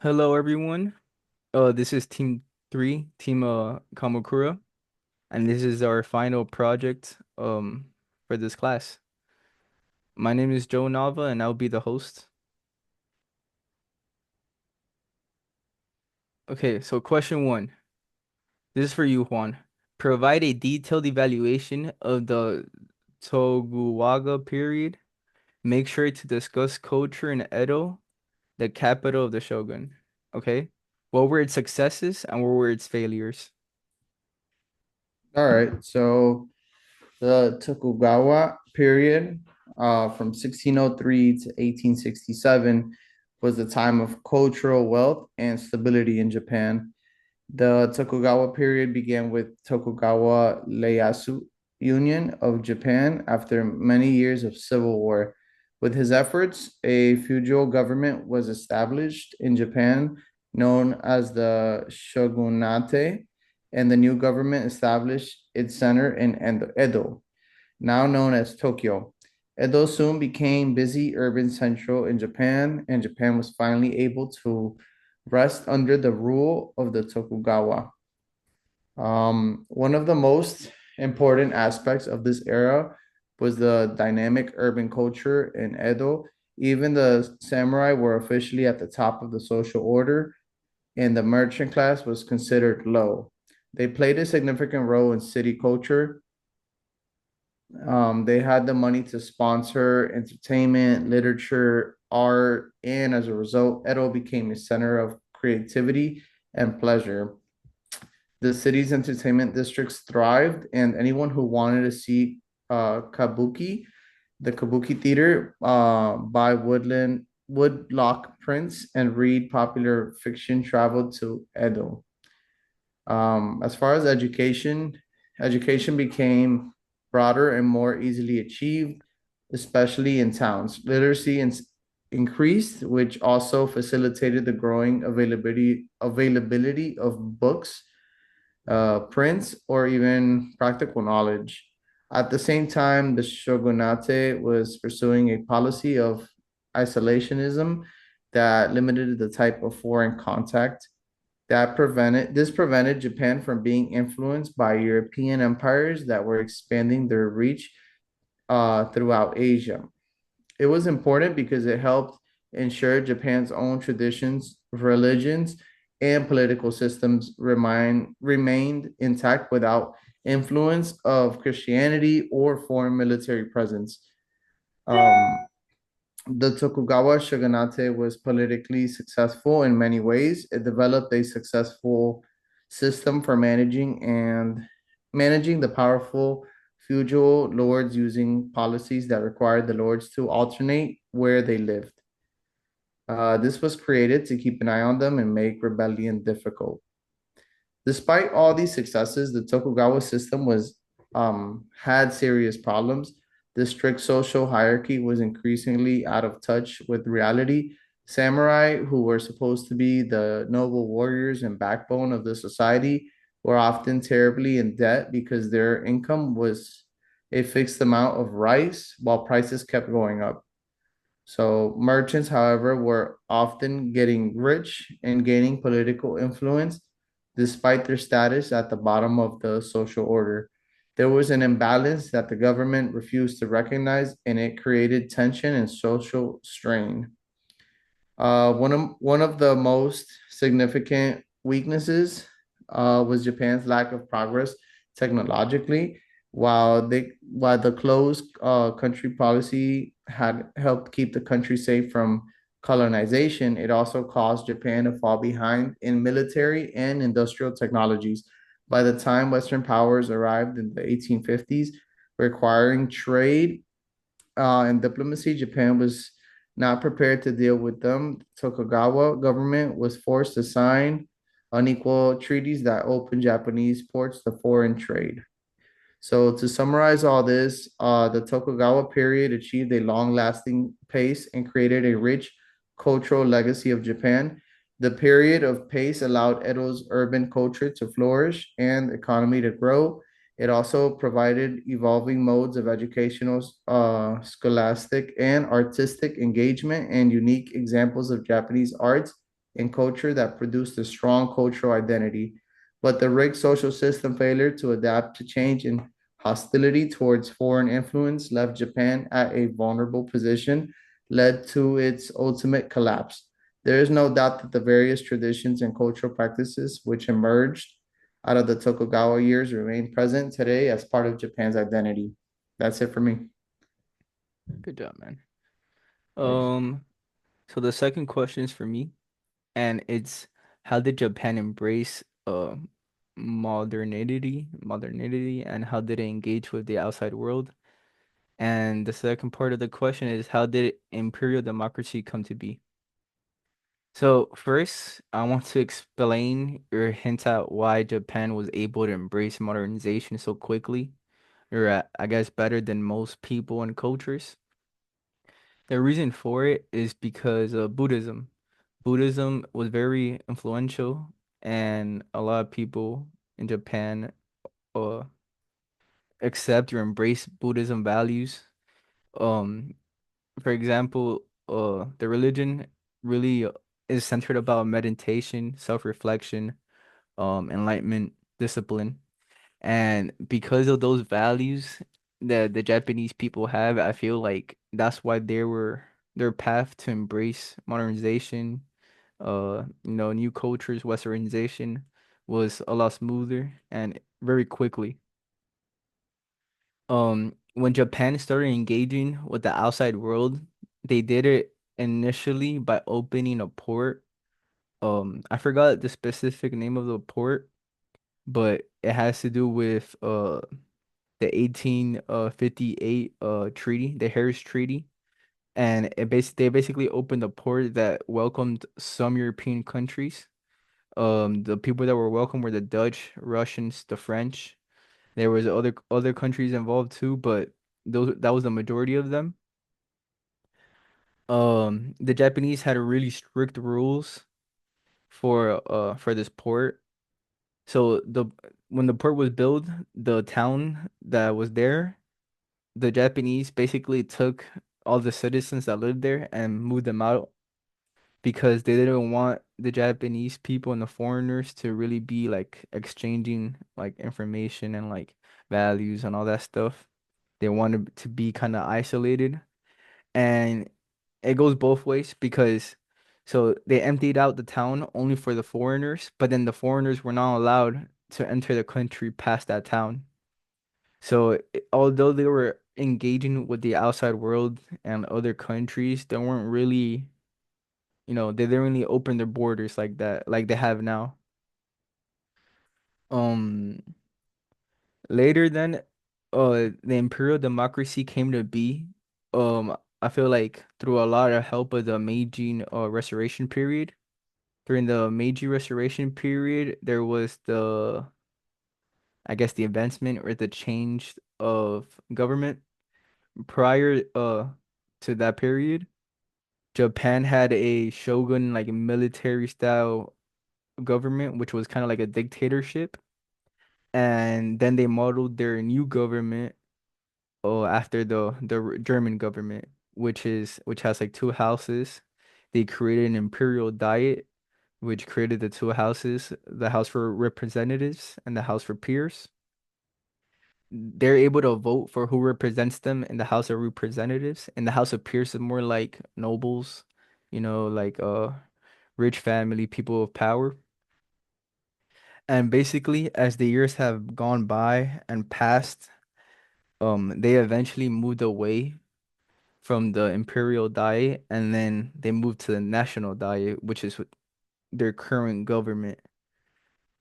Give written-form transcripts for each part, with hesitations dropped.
Hello, everyone. This is Team 3, Team Kamakura, and this is our final project for this class. My name is Joe Nava, and I'll be the host. Okay, so question one. This is for you, Juan. Provide a detailed evaluation of the Tokugawa period. Make sure to discuss culture in Edo, the capital of the shogun. Okay? What were its successes and what were its failures? All right. So the Tokugawa period from 1603 to 1867 was the time of cultural wealth and stability in Japan. The Tokugawa period began with Tokugawa Ieyasu Union of Japan after many years of civil war. With his efforts, a feudal government was established in Japan known as the shogunate, and the new government established its center in Edo, now known as Tokyo. Edo soon became busy urban central in Japan, and Japan was finally able to rest under the rule of the Tokugawa. One of the most important aspects of this era was the dynamic urban culture in Edo. Even the samurai were officially at the top of the social order, and the merchant class was considered low. They played a significant role in city culture. They had the money to sponsor entertainment, literature, art, and as a result, Edo became a center of creativity and pleasure. The city's entertainment districts thrived, and anyone who wanted to see kabuki, the kabuki theater, buy woodlock prints, and read popular fiction traveled to Edo. As far as education became broader and more easily achieved, especially in towns. Increased, which also facilitated the growing availability of books, prints, or even practical knowledge. At the same time, the shogunate was pursuing a policy of isolationism that limited the type of foreign contact prevented Japan from being influenced by European empires that were expanding their reach throughout Asia. It was important because it helped ensure Japan's own traditions, religions, and political systems remained intact without influence of Christianity or foreign military presence. Um, the Tokugawa shogunate was politically successful in many ways. It developed a successful system for managing the powerful feudal lords using policies that required the lords to alternate where they lived. This was created to keep an eye on them and make rebellion difficult. Despite all these successes, the Tokugawa system was had serious problems. The strict social hierarchy was increasingly out of touch with reality. Samurai, who were supposed to be the noble warriors and backbone of the society, were often terribly in debt because their income was a fixed amount of rice while prices kept going up. So merchants, however, were often getting rich and gaining political influence despite their status at the bottom of the social order. There was an imbalance that the government refused to recognize, and it created tension and social strain. One of the most significant weaknesses was Japan's lack of progress technologically. While the closed country policy had helped keep the country safe from colonization, it also caused Japan to fall behind in military and industrial technologies. By the time Western powers arrived in the 1850s, requiring trade and diplomacy, Japan was not prepared to deal with them. Tokugawa government was forced to sign unequal treaties that opened Japanese ports to foreign trade. So to summarize all this, the Tokugawa period achieved a long-lasting pace and created a rich cultural legacy of Japan. The period of pace allowed Edo's urban culture to flourish and economy to grow. It also provided evolving modes of educational, scholastic, and artistic engagement and unique examples of Japanese arts in culture that produced a strong cultural identity. But the rigged social system failure to adapt to change and hostility towards foreign influence left Japan at a vulnerable position, led to its ultimate collapse. There is no doubt that the various traditions and cultural practices which emerged out of the Tokugawa years remain present today as part of Japan's identity. That's it for me. Good job, man. Thanks. Um, so the second question is for me, and it's how did Japan embrace modernity, and how did it engage with the outside world? And the second part of the question is how did imperial democracy come to be? So first, I want to explain or hint at why Japan was able to embrace modernization so quickly, or I guess better than most people and cultures. The reason for it is because of Buddhism. Buddhism was very influential, and a lot of people in Japan uh, accept or embrace Buddhism values. Um, for example, the religion really is centered about meditation, self-reflection, enlightenment, discipline. And because of those values that the Japanese people have, I feel like that's why their path to embrace modernization, new cultures, westernization was a lot smoother and very quickly. When Japan started engaging with the outside world, they did it initially by opening a port. I forgot the specific name of the port, but it has to do with the 1858 treaty, the Harris Treaty, and they basically opened a port that welcomed some European countries. The people that were welcome were the Dutch, Russians, the French. There was other countries involved too, but those that was the majority of them. The Japanese had really strict rules for this port. So the when the port was built, the town that was there, the Japanese basically took all the citizens that lived there and moved them out because they didn't want the Japanese people and the foreigners to really be like exchanging like information and like values and all that stuff. They wanted to be kind of isolated. And it goes both ways because so they emptied out the town only for the foreigners, but then the foreigners were not allowed to enter the country past that town. So although they were engaging with the outside world and other countries, they weren't really, they didn't really open their borders like that, like they have now. Um, Later then, the imperial democracy came to be. I feel like through a lot of help of the Meiji Restoration period. During the Meiji Restoration period, there was I guess, the advancement or the change of government. Prior to that period, Japan had a shogun like military style government, which was kind of like a dictatorship. And then they modeled their new government after the German government, which has like two houses. They created an imperial diet, which created the two houses, the House for Representatives and the House for Peers. They're able to vote for who represents them in the House of Representatives. And the House of Peers is more like nobles, like rich family, people of power. And basically, as the years have gone by and passed, they eventually moved away from the imperial diet, and then they moved to the national diet, which is their current government,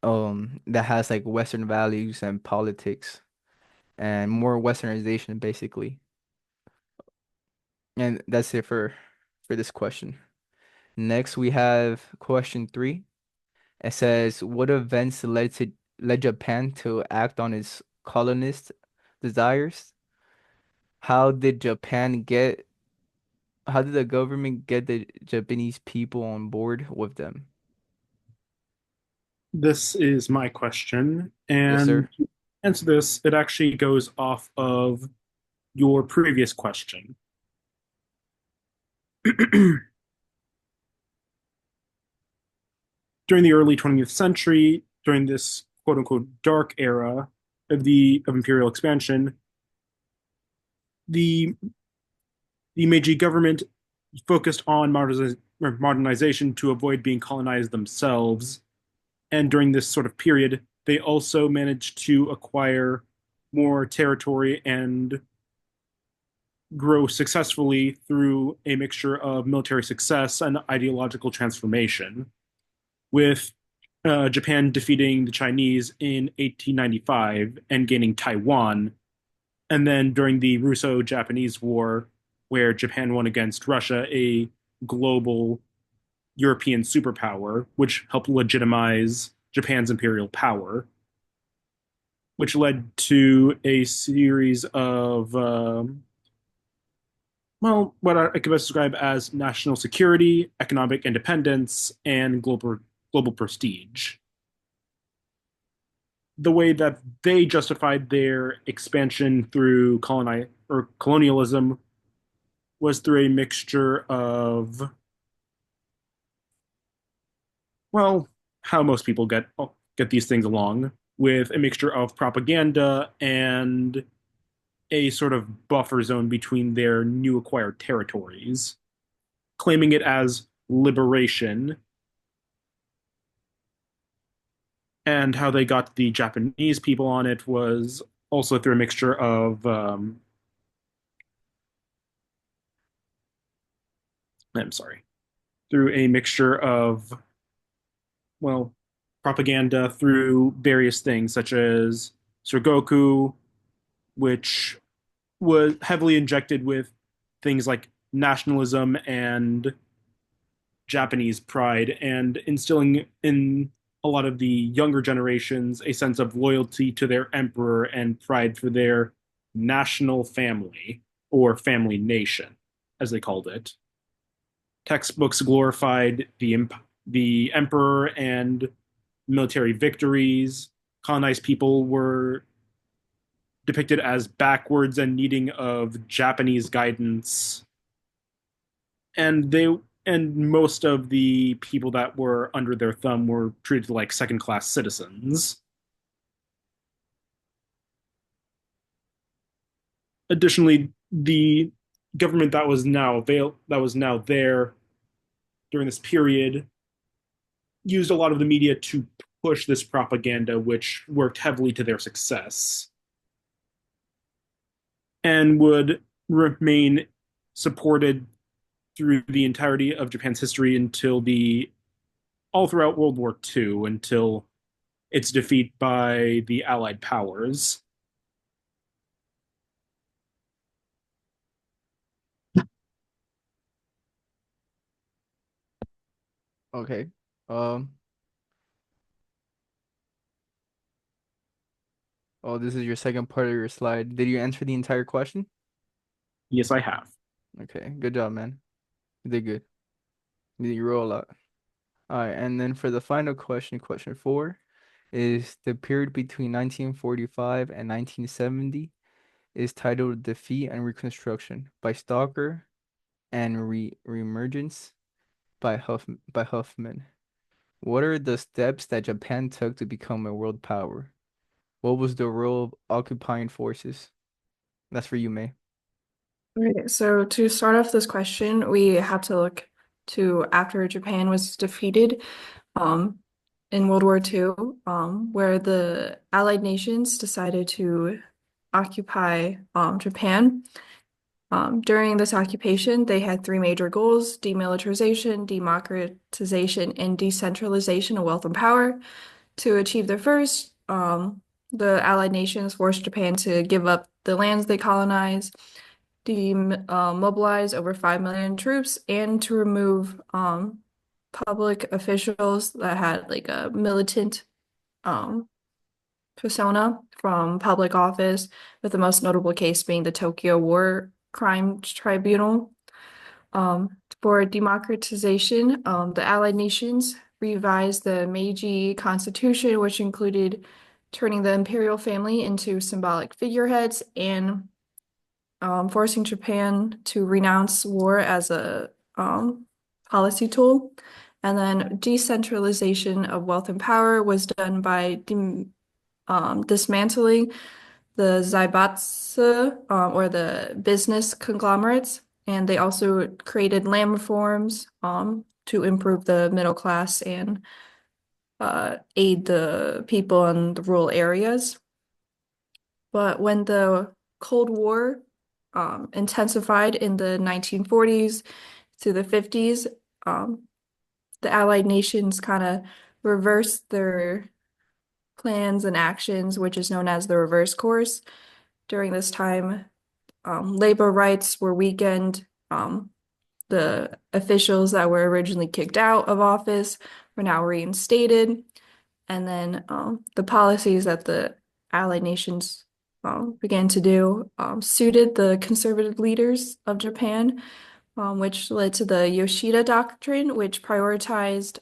that has like Western values and politics and more Westernization, basically. And that's it for this question. Next, we have question three. It says, "What events led Japan to act on its colonist desires? How did Japan get? How did the government get the Japanese people on board with them?" This is my question. Yes, And sir. to answer this, it actually goes off of your previous question. during the early 20th century, during this quote unquote dark era of imperial expansion, the the Meiji government focused on modernization to avoid being colonized themselves. And during this sort of period, they also managed to acquire more territory and grow successfully through a mixture of military success and ideological transformation, with Japan defeating the Chinese in 1895 and gaining Taiwan. And then during the Russo Japanese War, where Japan won against Russia, a global European superpower, which helped legitimize Japan's imperial power, which led to a series of, well, what I could best describe as national security, economic independence, and global prestige. The way that they justified their expansion through colonialism was through a mixture of, well, how most people get these things along, with a mixture of propaganda and a sort of buffer zone between their new acquired territories, claiming it as liberation. And how they got the Japanese people on it was also through a mixture of, I'm sorry, through a mixture of, well, propaganda through various things such as Surgoku, which was heavily injected with things like nationalism and Japanese pride, and instilling in a lot of the younger generations a sense of loyalty to their emperor and pride for their national family or family nation, as they called it. Textbooks glorified the emperor and military victories. Colonized people were depicted as backwards and needing of Japanese guidance, and most of the people that were under their thumb were treated like second class citizens. Additionally, the government that was now there during this period used a lot of the media to push this propaganda, which worked heavily to their success and would remain supported through the entirety of Japan's history until the all throughout World War II, until its defeat by the Allied powers. Okay. Um, oh, this is your second part of your slide. Did you answer the entire question? Yes, I have. Okay, good job, man. You did good. You roll a lot. All right, and then for the final question, question four, is the period between 1945 and 1970 is titled Defeat and Reconstruction by Stalker and Reemergence by Huffman. What are the steps that Japan took to become a world power? What was the role of occupying forces? That's for you, May. Okay, so to start off this question, we have to look to after Japan was defeated um, in World War II, where the Allied nations decided to occupy Japan. During this occupation, they had three major goals: demilitarization, democratization, and decentralization of wealth and power. To achieve the first, the Allied nations forced Japan to give up the lands they colonized, demobilize over 5 million troops, and to remove public officials that had like a militant um, persona from public office, with the most notable case being the Tokyo War Crime Tribunal. For democratization, the Allied nations revised the Meiji Constitution, which included turning the imperial family into symbolic figureheads and forcing Japan to renounce war as a policy tool. And then decentralization of wealth and power was done by dismantling the zaibatsu, or the business conglomerates, and they also created land reforms to improve the middle class and aid the people in the rural areas. But when the Cold War intensified in the 1940s to the 50s, the Allied nations kind of reversed their plans and actions, which is known as the reverse course. During this time, labor rights were weakened. The officials that were originally kicked out of office were now reinstated. And then the policies that the Allied nations began to do suited the conservative leaders of Japan, which led to the Yoshida Doctrine, which prioritized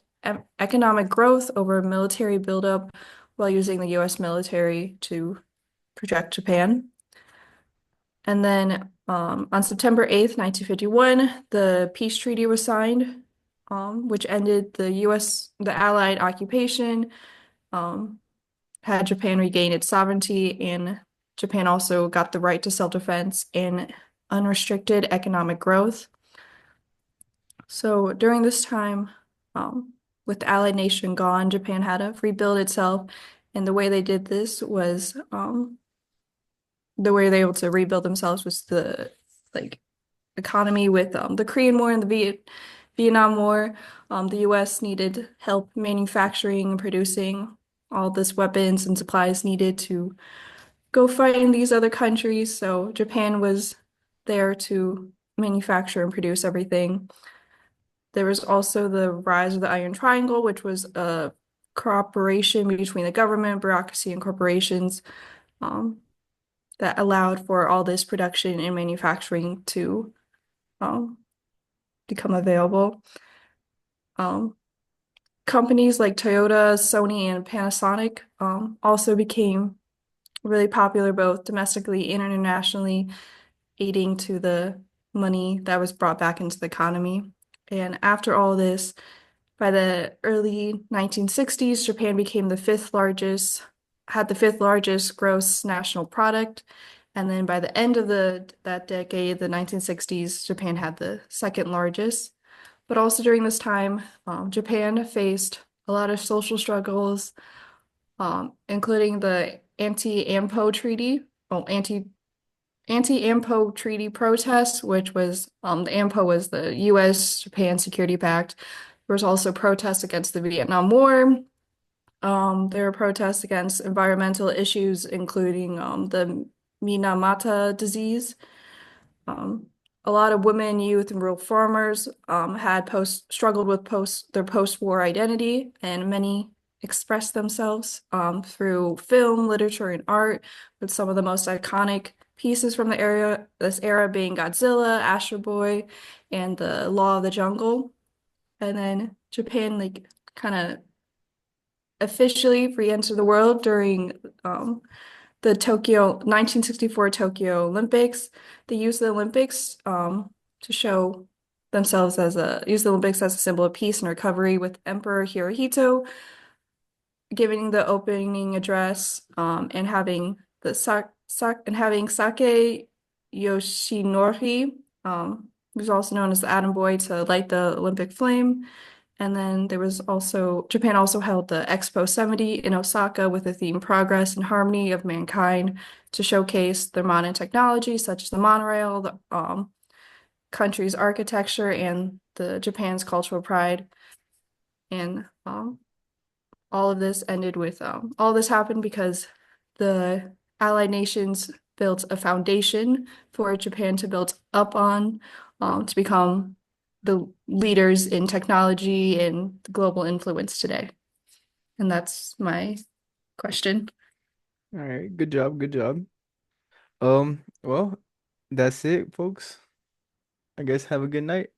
economic growth over military buildup while using the US military to project Japan. And then on September 8th, 1951, the peace treaty was signed, which ended the Allied occupation, had Japan regain its sovereignty, and Japan also got the right to self-defense and unrestricted economic growth. So during this time, with the Allied nation gone, Japan had to rebuild itself. And the way they did this was the way they were able to rebuild themselves was the like economy with the Korean War and the Vietnam War. The US needed help manufacturing and producing all this weapons and supplies needed to go fight in these other countries. So Japan was there to manufacture and produce everything. There was also the rise of the Iron Triangle, which was a cooperation between the government, bureaucracy, and corporations that allowed for all this production and manufacturing to um, become available. Um, Companies like Toyota, Sony, and Panasonic also became really popular both domestically and internationally, aiding to the money that was brought back into the economy. And after all this, by the early 1960s, Japan became had the fifth largest gross national product. And then by the end of that decade, the 1960s, Japan had the second largest. But also during this time, Japan faced a lot of social struggles, including the anti-AMPO treaty, well, anti-AMPO treaty protests, which was the AMPO was the U.S.-Japan Security Pact. There was also protests against the Vietnam War. There were protests against environmental issues, including the Minamata disease. Um, a lot of women, youth, and rural farmers had struggled with their post-war identity, and many expressed themselves through film, literature, and art, with some of the most iconic pieces from this era being Godzilla, Astro Boy, and The Law of the Jungle. And then Japan, like, kind of officially re-entered the world during the 1964 Tokyo Olympics. They used the Olympics to show use the Olympics as a symbol of peace and recovery, with Emperor Hirohito giving the opening address and having Sake Yoshinori, who's also known as the Atom Boy, to light the Olympic flame. And then Japan also held the Expo 70 in Osaka with the theme Progress and Harmony of Mankind to showcase their modern technology, such as the monorail, the country's architecture, and the Japan's cultural pride. And all this happened because the Allied nations built a foundation for Japan to build up on to become the leaders in technology and global influence today. And that's my question. All right, good job, good job. Well, that's it, folks. I guess have a good night.